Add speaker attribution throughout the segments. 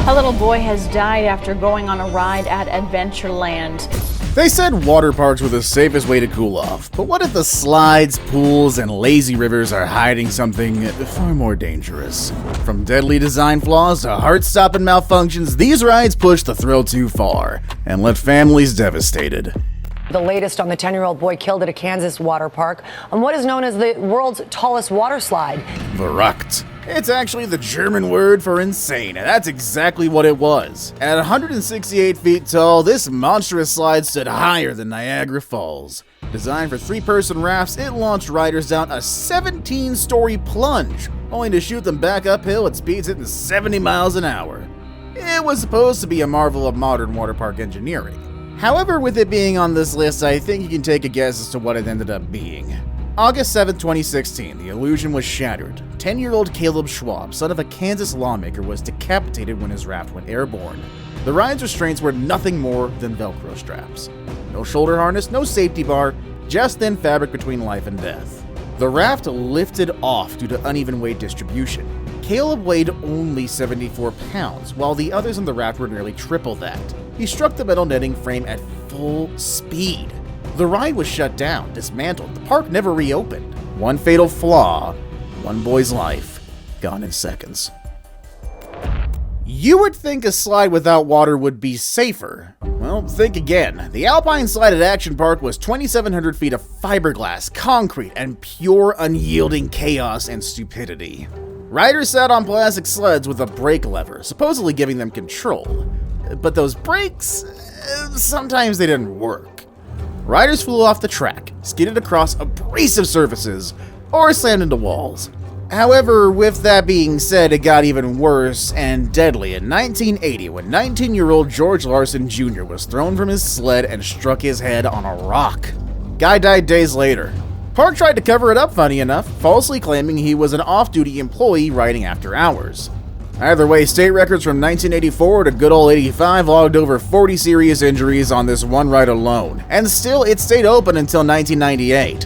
Speaker 1: A little boy has died after going on a ride at Adventureland.
Speaker 2: They said water parks were the safest way to cool off, but what if the slides, pools, and lazy rivers are hiding something far more dangerous? From deadly design flaws to heart-stopping malfunctions, these rides push the thrill too far and left families devastated.
Speaker 3: The latest on the 10-year-old boy killed at a Kansas water park on what is known as the world's tallest water slide.
Speaker 2: Verruck. It's actually the German word for insane, and that's exactly what it was. At 168 feet tall, this monstrous slide stood higher than Niagara Falls. Designed for three-person rafts, it launched riders down a 17-story plunge, only to shoot them back uphill at speeds hitting 70 miles an hour. It was supposed to be a marvel of modern water park engineering. However, with it being on this list, I think you can take a guess as to what it ended up being. August 7, 2016, the illusion was shattered. 10-year-old Caleb Schwab, son of a Kansas lawmaker, was decapitated when his raft went airborne. The ride's restraints were nothing more than Velcro straps. No shoulder harness, no safety bar, just thin fabric between life and death. The raft lifted off due to uneven weight distribution. Caleb weighed only 74 pounds, while the others on the raft were nearly triple that. He struck the metal netting frame at full speed. The ride was shut down, dismantled. The park never reopened. One fatal flaw, one boy's life, gone in seconds. You would think a slide without water would be safer. Well, think again. The Alpine Slide at Action Park was 2,700 feet of fiberglass, concrete, and pure unyielding chaos and stupidity. Riders sat on plastic sleds with a brake lever, supposedly giving them control. But those brakes, sometimes they didn't work. Riders flew off the track, skidded across abrasive surfaces, or slammed into walls. However, with that being said, it got even worse and deadly in 1980 when 19-year-old George Larson Jr. was thrown from his sled and struck his head on a rock. Guy died days later. Park tried to cover it up, funny enough, falsely claiming he was an off-duty employee riding after hours. Either way, state records from 1984 to good old 85 logged over 40 serious injuries on this one ride alone, and still it stayed open until 1998.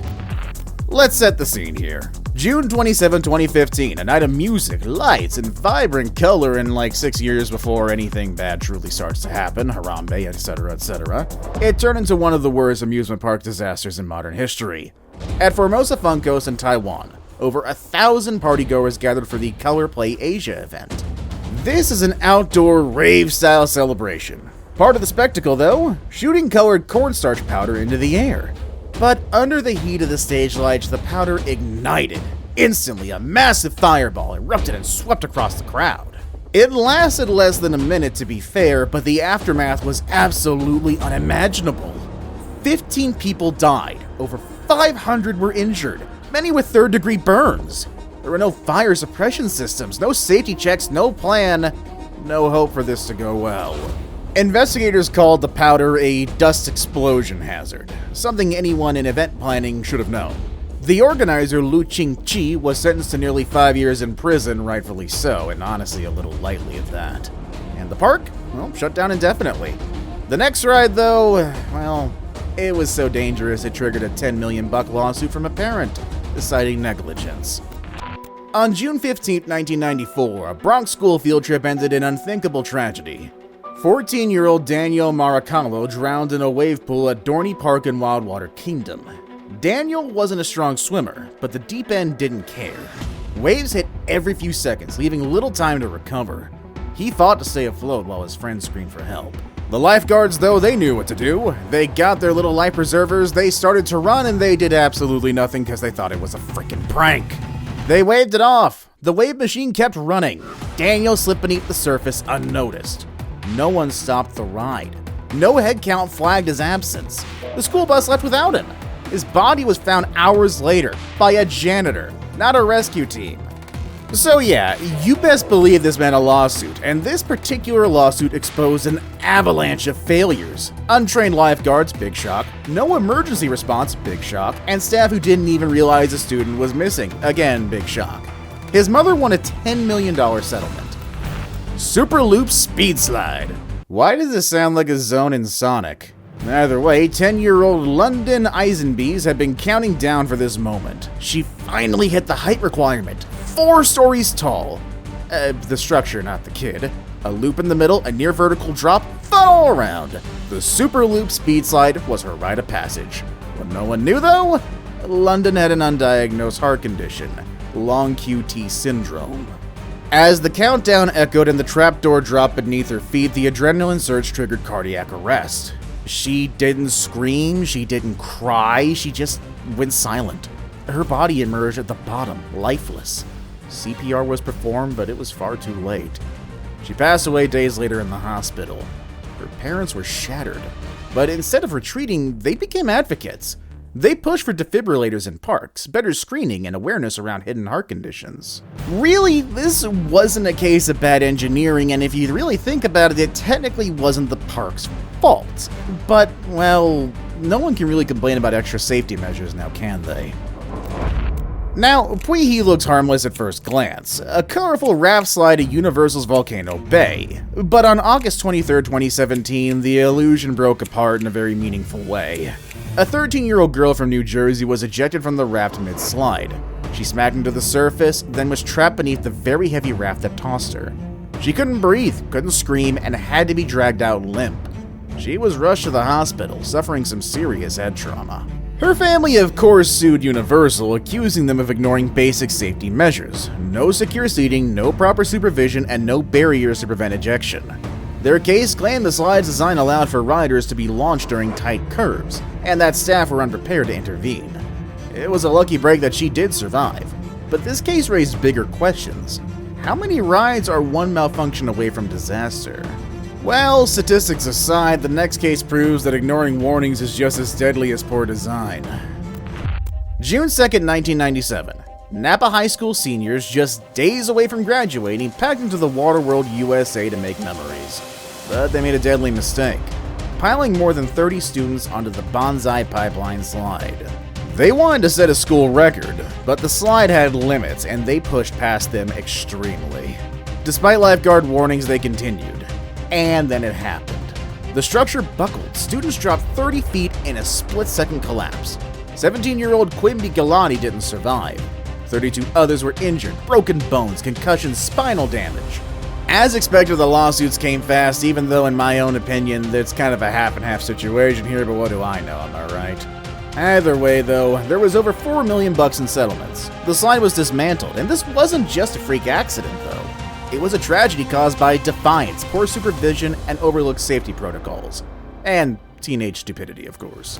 Speaker 2: Let's set the scene here. June 27, 2015, a night of music, lights, and vibrant color in like 6 years before anything bad truly starts to happen, Harambe, etc., etc. It turned into one of the worst amusement park disasters in modern history. At Formosa Funkos in Taiwan, over 1,000 partygoers gathered for the Color Play Asia event. This is an outdoor rave-style celebration. Part of the spectacle, though, shooting colored cornstarch powder into the air. But under the heat of the stage lights, the powder ignited. Instantly, a massive fireball erupted and swept across the crowd. It lasted less than a minute, to be fair, but the aftermath was absolutely unimaginable. 15 people died, over 500 were injured, many with third-degree burns. There were no fire suppression systems, no safety checks, no plan, no hope for this to go well. Investigators called the powder a dust explosion hazard, something anyone in event planning should have known. The organizer, Lu Qing-chi, was sentenced to nearly 5 years in prison, rightfully so, and honestly a little lightly at that. And the park? Well, shut down indefinitely. The next ride, though, well, it was so dangerous it triggered a $10 million lawsuit from a parent, citing negligence. On June 15, 1994, a Bronx school field trip ended in unthinkable tragedy. 14-year-old Daniel Maracalo drowned in a wave pool at Dorney Park in Wildwater Kingdom. Daniel wasn't a strong swimmer, but the deep end didn't care. Waves hit every few seconds, leaving little time to recover. He fought to stay afloat while his friends screamed for help. The lifeguards, though, they knew what to do. They got their little life preservers, they started to run, and they did absolutely nothing because they thought it was a freaking prank. They waved it off. The wave machine kept running. Daniel slipped beneath the surface unnoticed. No one stopped the ride. No head count flagged his absence. The school bus left without him. His body was found hours later by a janitor, not a rescue team. So yeah, you best believe this meant a lawsuit, and this particular lawsuit exposed an avalanche of failures. Untrained lifeguards, big shock, no emergency response, big shock, and staff who didn't even realize a student was missing, again, big shock. His mother won a $10 million settlement. Super Loop Speed Slide. Why does this sound like a zone in Sonic? Either way, 10-year-old London Eisenbees had been counting down for this moment. She finally hit the height requirement, 4 stories tall. The structure, not the kid. A loop in the middle, a near vertical drop, fun all around. The Super Loop Speed Slide was her rite of passage. What no one knew though? London had an undiagnosed heart condition, long QT syndrome. As the countdown echoed and the trapdoor dropped beneath her feet, the adrenaline surge triggered cardiac arrest. She didn't scream, she didn't cry, she just went silent. Her body emerged at the bottom, lifeless. CPR was performed, but it was far too late. She passed away days later in the hospital. Her parents were shattered, but instead of retreating, they became advocates. They pushed for defibrillators in parks, better screening, and awareness around hidden heart conditions. Really, this wasn't a case of bad engineering, and if you really think about it, it technically wasn't the park's fault. But, well, no one can really complain about extra safety measures now, can they? Now, Puihi looks harmless at first glance, a colorful raft slide at Universal's Volcano Bay. But on August 23, 2017, the illusion broke apart in a very meaningful way. A 13-year-old girl from New Jersey was ejected from the raft mid-slide. She smacked into the surface, then was trapped beneath the very heavy raft that tossed her. She couldn't breathe, couldn't scream, and had to be dragged out limp. She was rushed to the hospital, suffering some serious head trauma. Her family, of course, sued Universal, accusing them of ignoring basic safety measures. No secure seating, no proper supervision, and no barriers to prevent ejection. Their case claimed the slide's design allowed for riders to be launched during tight curves, and that staff were unprepared to intervene. It was a lucky break that she did survive, but this case raised bigger questions. How many rides are one malfunction away from disaster? Well, statistics aside, the next case proves that ignoring warnings is just as deadly as poor design. June 2nd, 1997. Napa High School seniors, just days away from graduating, packed into the Waterworld USA to make memories. But they made a deadly mistake, piling more than 30 students onto the Bonsai Pipeline slide. They wanted to set a school record, but the slide had limits and they pushed past them extremely. Despite lifeguard warnings, they continued. And then it happened. The structure buckled, students dropped 30 feet in a split-second collapse. 17-year-old Quimby Galati didn't survive. 32 others were injured, broken bones, concussions, spinal damage. As expected, the lawsuits came fast, even though in my own opinion, it's kind of a half-and-half situation here, but what do I know, am I right? Either way, though, there was over $4 million in settlements. The slide was dismantled, and this wasn't just a freak accident, though. It was a tragedy caused by defiance, poor supervision, and overlooked safety protocols. And teenage stupidity, of course.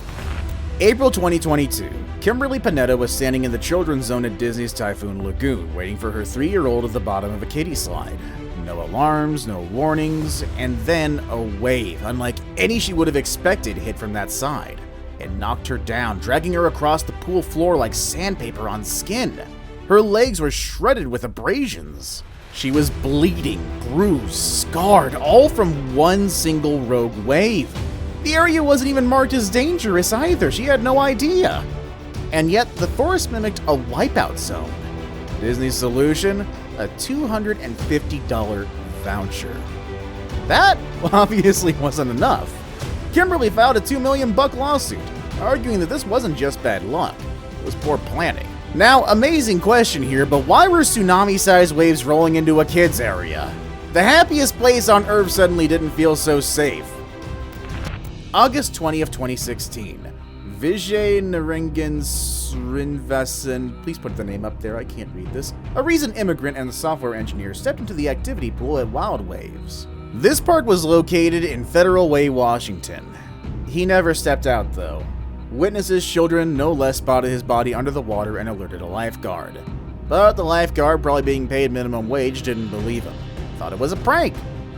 Speaker 2: April 2022, Kimberly Panetta was standing in the children's zone at Disney's Typhoon Lagoon, waiting for her 3-year-old at the bottom of a kiddie slide. No alarms, no warnings, and then a wave, unlike any she would have expected, hit from that side. It knocked her down, dragging her across the pool floor like sandpaper on skin. Her legs were shredded with abrasions. She was bleeding, bruised, scarred, all from one single rogue wave. The area wasn't even marked as dangerous either, she had no idea. And yet, the forest mimicked a wipeout zone. Disney's solution? A $250 voucher. That obviously wasn't enough. Kimberly filed a $2 million lawsuit, arguing that this wasn't just bad luck, it was poor planning. Now, amazing question here, but why were tsunami-sized waves rolling into a kids area? The happiest place on Earth suddenly didn't feel so safe. August 20th, 2016. Vijay Narangan Srinivasan, please put the name up there, I can't read this. A recent immigrant and a software engineer stepped into the activity pool at Wild Waves. This park was located in Federal Way, Washington. He never stepped out, though. Witnesses, children, no less, spotted his body under the water and alerted a lifeguard. But the lifeguard, probably being paid minimum wage, didn't believe him. Thought it was a prank.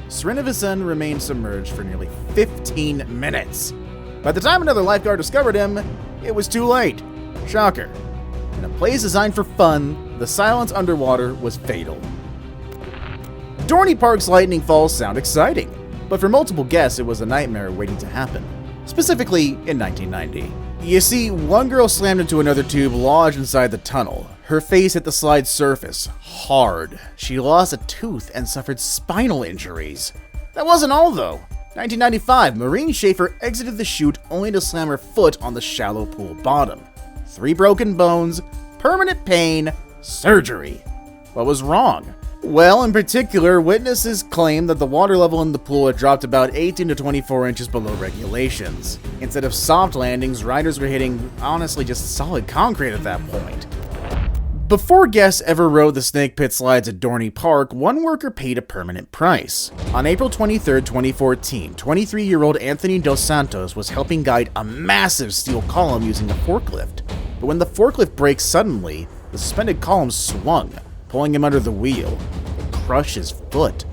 Speaker 2: Srinivasan remained submerged for nearly 15 minutes. By the time another lifeguard discovered him, it was too late. Shocker. In a place designed for fun, the silence underwater was fatal. Dorney Park's lightning falls sound exciting, but for multiple guests it was a nightmare waiting to happen. Specifically, in 1990. You see, one girl slammed into another tube lodged inside the tunnel. Her face hit the slide's surface, hard. She lost a tooth and suffered spinal injuries. That wasn't all, though. 1995, Maureen Schaefer exited the chute only to slam her foot on the shallow pool bottom. 3 broken bones, permanent pain, surgery. What was wrong? Well, in particular, witnesses claim that the water level in the pool had dropped about 18 to 24 inches below regulations. Instead of soft landings, riders were hitting, honestly, just solid concrete at that point. Before guests ever rode the snake pit slides at Dorney Park, one worker paid a permanent price. On April 23, 2014, 23-year-old Anthony Dos Santos was helping guide a massive steel column using a forklift. But when the forklift braked suddenly, the suspended column swung, pulling him under the wheel. It crushed his foot.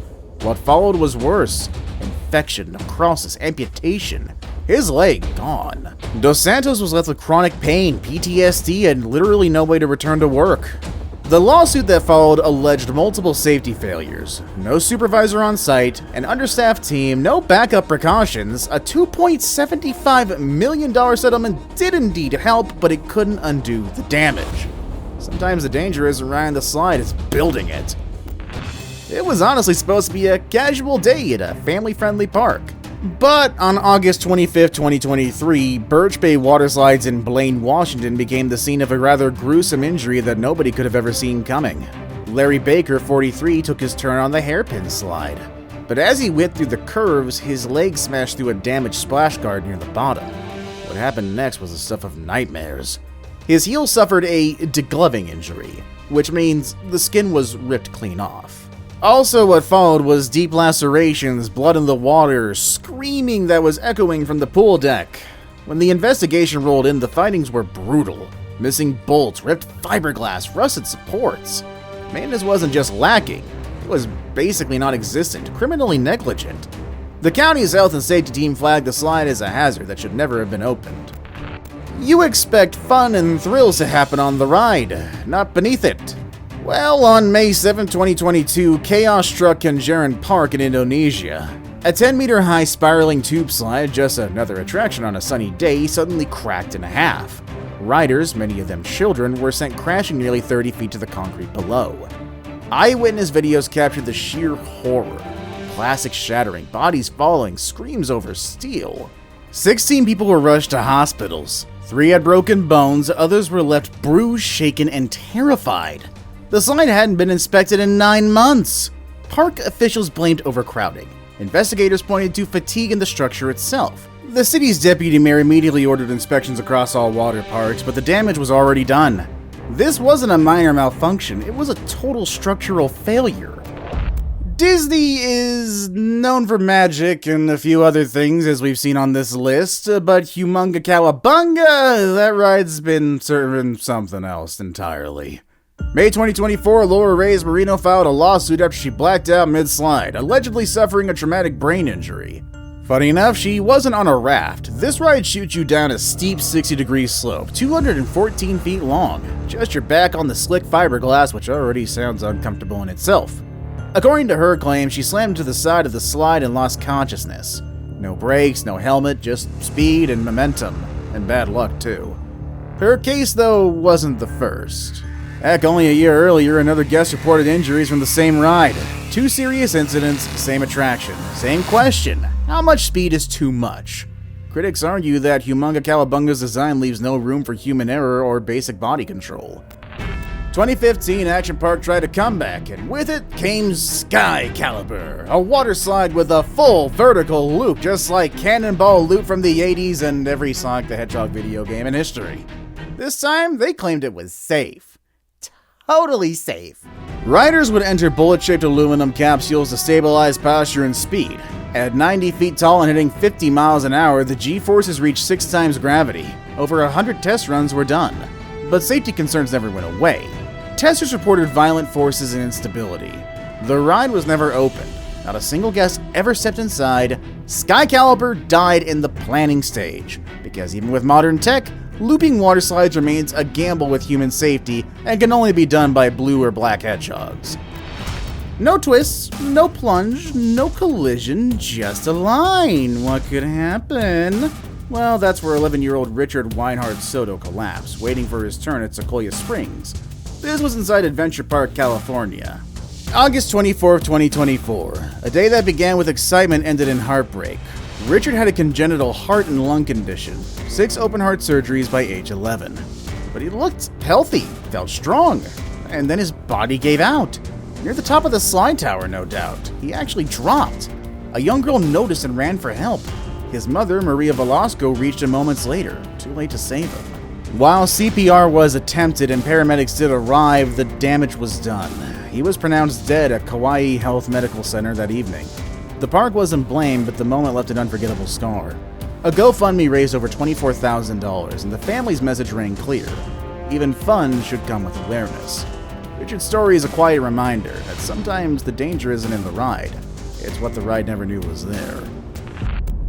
Speaker 2: What followed was worse. Infection, necrosis, amputation. His leg gone. Dos Santos was left with chronic pain, PTSD, and literally no way to return to work. The lawsuit that followed alleged multiple safety failures, no supervisor on site, an understaffed team, no backup precautions. A $2.75 million settlement did indeed help, but it couldn't undo the damage. Sometimes the danger isn't riding the slide, it's building it. It was honestly supposed to be a casual day at a family-friendly park. But on August 25, 2023, Birch Bay waterslides in Blaine, Washington became the scene of a rather gruesome injury that nobody could have ever seen coming. Larry Baker, 43, took his turn on the hairpin slide. But as he went through the curves, his leg smashed through a damaged splash guard near the bottom. What happened next was the stuff of nightmares. His heel suffered a degloving injury, which means the skin was ripped clean off. Also, what followed was deep lacerations, blood in the water, screaming that was echoing from the pool deck. When the investigation rolled in, the findings were brutal. Missing bolts, ripped fiberglass, rusted supports. Maintenance wasn't just lacking, it was basically non-existent, criminally negligent. The county's health and safety team flagged the slide as a hazard that should never have been opened. You expect fun and thrills to happen on the ride, not beneath it. Well, on May 7, 2022, chaos struck Kenjeran Park in Indonesia. A 10-meter high spiraling tube slide, just another attraction on a sunny day, suddenly cracked in half. Riders, many of them children, were sent crashing nearly 30 feet to the concrete below. Eyewitness videos captured the sheer horror. Plastics shattering, bodies falling, screams over steel. 16 people were rushed to hospitals. 3 had broken bones, others were left bruised, shaken, and terrified. The slide hadn't been inspected in 9 months. Park officials blamed overcrowding. Investigators pointed to fatigue in the structure itself. The city's deputy mayor immediately ordered inspections across all water parks, but the damage was already done. This wasn't a minor malfunction, it was a total structural failure. Disney is known for magic and a few other things, as we've seen on this list, but Humonga Cowabunga, that ride's been serving something else entirely. May 2024, Laura Reyes Marino filed a lawsuit after she blacked out mid-slide, allegedly suffering a traumatic brain injury. Funny enough, she wasn't on a raft. This ride shoots you down a steep 60-degree slope, 214 feet long. Just your back on the slick fiberglass, which already sounds uncomfortable in itself. According to her claim, she slammed to the side of the slide and lost consciousness. No brakes, no helmet, just speed and momentum. And bad luck, too. Her case, though, wasn't the first. Heck, only a year earlier, another guest reported injuries from the same ride. 2 serious incidents, same attraction. Same question: how much speed is too much? Critics argue that Humonga Cowabunga's design leaves no room for human error or basic body control. 2015, Action Park tried a comeback, and with it came Skycalibur, a water slide with a full vertical loop, just like Cannonball Loop from the 80s and every Sonic the Hedgehog video game in history. This time, they claimed it was safe. Totally safe. Riders would enter bullet-shaped aluminum capsules to stabilize posture and speed. At 90 feet tall and hitting 50 miles an hour, the G-forces reached 6 times gravity. Over 100 test runs were done. But safety concerns never went away. Testers reported violent forces and instability. The ride was never opened. Not a single guest ever stepped inside. Skycalibur died in the planning stage, because even with modern tech, looping water slides remains a gamble with human safety and can only be done by blue or black hedgehogs. No twists, no plunge, no collision, just a line. What could happen? Well, that's where 11-year-old Richard Weinhard Soto collapsed, waiting for his turn at Sequoia Springs. This was inside Adventure Park, California. August 24, 2024. A day that began with excitement ended in heartbreak. Richard had a congenital heart and lung condition, 6 open-heart surgeries by age 11. But he looked healthy, felt strong, and then his body gave out. Near the top of the slide tower, no doubt. He actually dropped. A young girl noticed and ran for help. His mother, Maria Velasco, reached him moments later, too late to save him. While CPR was attempted and paramedics did arrive, the damage was done. He was pronounced dead at Kauai Health Medical Center that evening. The park wasn't blamed, but the moment left an unforgettable scar. A GoFundMe raised over $24,000, and the family's message rang clear. Even fun should come with awareness. Richard's story is a quiet reminder that sometimes the danger isn't in the ride. It's what the ride never knew was there.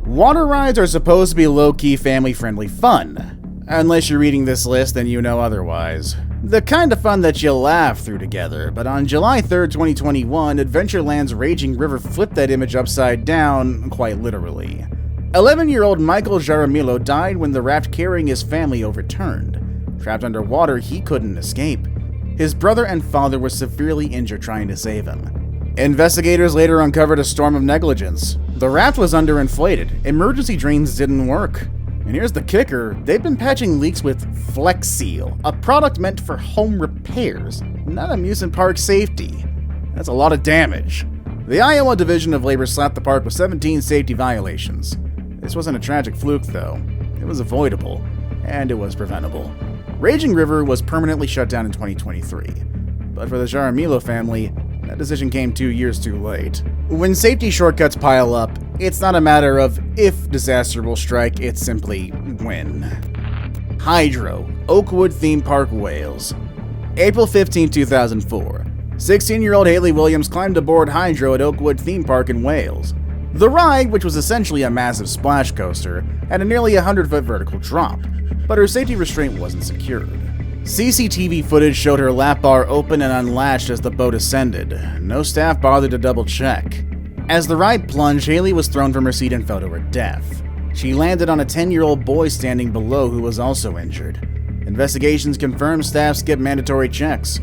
Speaker 2: Water rides are supposed to be low-key, family-friendly fun. Unless you're reading this list, then you know otherwise. The kind of fun that you'll laugh through together, but on July 3rd, 2021, Adventureland's Raging River flipped that image upside down, quite literally. 11-year-old Michael Jaramillo died when the raft carrying his family overturned. Trapped underwater, he couldn't escape. His brother and father were severely injured trying to save him. Investigators later uncovered a storm of negligence. The raft was underinflated, emergency drains didn't work. And here's the kicker, they've been patching leaks with Flex Seal, a product meant for home repairs, not amusement park safety. That's a lot of damage. The Iowa Division of Labor slapped the park with 17 safety violations. This wasn't a tragic fluke, though. It was avoidable, and it was preventable. Raging River was permanently shut down in 2023. But for the Jaramillo family, that decision came 2 years too late. When safety shortcuts pile up, it's not a matter of if disaster will strike, it's simply when. Hydro, Oakwood Theme Park, Wales. April 15, 2004. 16-year-old Haley Williams climbed aboard Hydro at Oakwood Theme Park in Wales. The ride, which was essentially a massive splash coaster, had a nearly 100-foot vertical drop, but her safety restraint wasn't secured. CCTV footage showed her lap bar open and unlatched as the boat ascended. No staff bothered to double-check. As the ride plunged, Haley was thrown from her seat and fell to her death. She landed on a 10-year-old boy standing below who was also injured. Investigations confirmed staff skipped mandatory checks.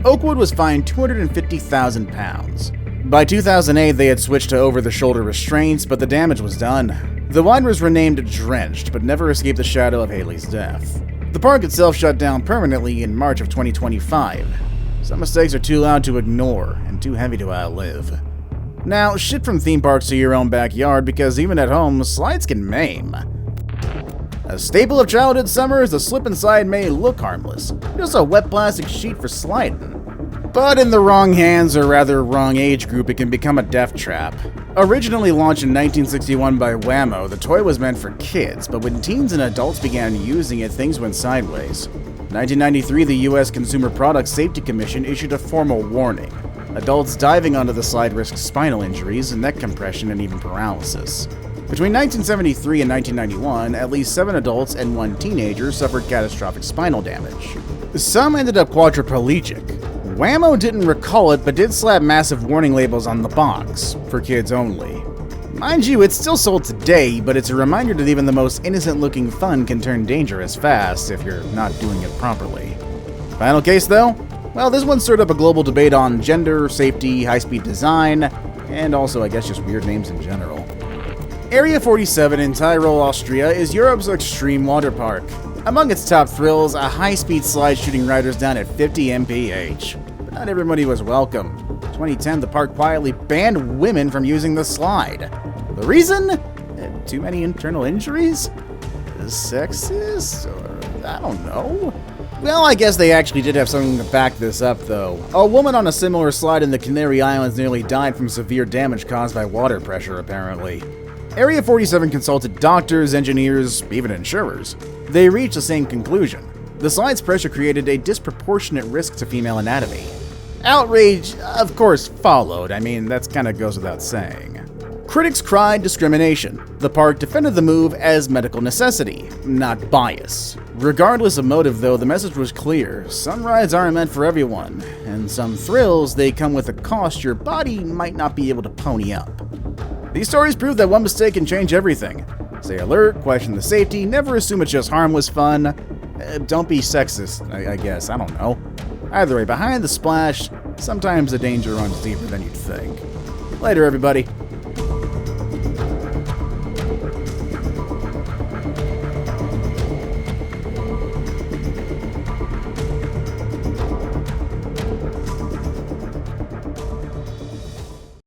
Speaker 2: Oakwood was fined £250,000. By 2008, they had switched to over-the-shoulder restraints, but the damage was done. The ride was renamed Drenched, but never escaped the shadow of Haley's death. The park itself shut down permanently in March of 2025. Some mistakes are too loud to ignore, and too heavy to outlive. Now, shit from theme parks to your own backyard, because even at home, slides can maim. A staple of childhood summers, the slip and slide may look harmless, just a wet plastic sheet for sliding. But in the wrong hands, or rather wrong age group, it can become a death trap. Originally launched in 1961 by Whammo, the toy was meant for kids, but when teens and adults began using it, things went sideways. In 1993, the U.S. Consumer Product Safety Commission issued a formal warning. Adults diving onto the slide risked spinal injuries, neck compression, and even paralysis. Between 1973 and 1991, at least 7 adults and 1 teenager suffered catastrophic spinal damage. Some ended up quadriplegic. Whammo didn't recall it, but did slap massive warning labels on the box, for kids only. Mind you, it's still sold today, but it's a reminder that even the most innocent-looking fun can turn dangerous fast if you're not doing it properly. Final case, though? Well, this one stirred up a global debate on gender, safety, high-speed design, and also, I guess, just weird names in general. Area 47 in Tyrol, Austria is Europe's extreme water park. Among its top thrills, a high-speed slide shooting riders down at 50 mph. But not everybody was welcome. In 2010, the park quietly banned women from using the slide. The reason? Too many internal injuries? Sexist? Or I don't know. Well, I guess they actually did have something to back this up, though. A woman on a similar slide in the Canary Islands nearly died from severe damage caused by water pressure, apparently. Area 47 consulted doctors, engineers, even insurers. They reached the same conclusion. The slide's pressure created a disproportionate risk to female anatomy. Outrage, of course, followed. I mean, that kind of goes without saying. Critics cried discrimination. The park defended the move as medical necessity, not bias. Regardless of motive, though, the message was clear. Some rides aren't meant for everyone, and some thrills, they come with a cost your body might not be able to pony up. These stories prove that one mistake can change everything. Stay alert, question the safety, never assume it's just harmless fun. Don't be sexist, I guess, I don't know. Either way, behind the splash, sometimes the danger runs deeper than you'd think. Later, everybody.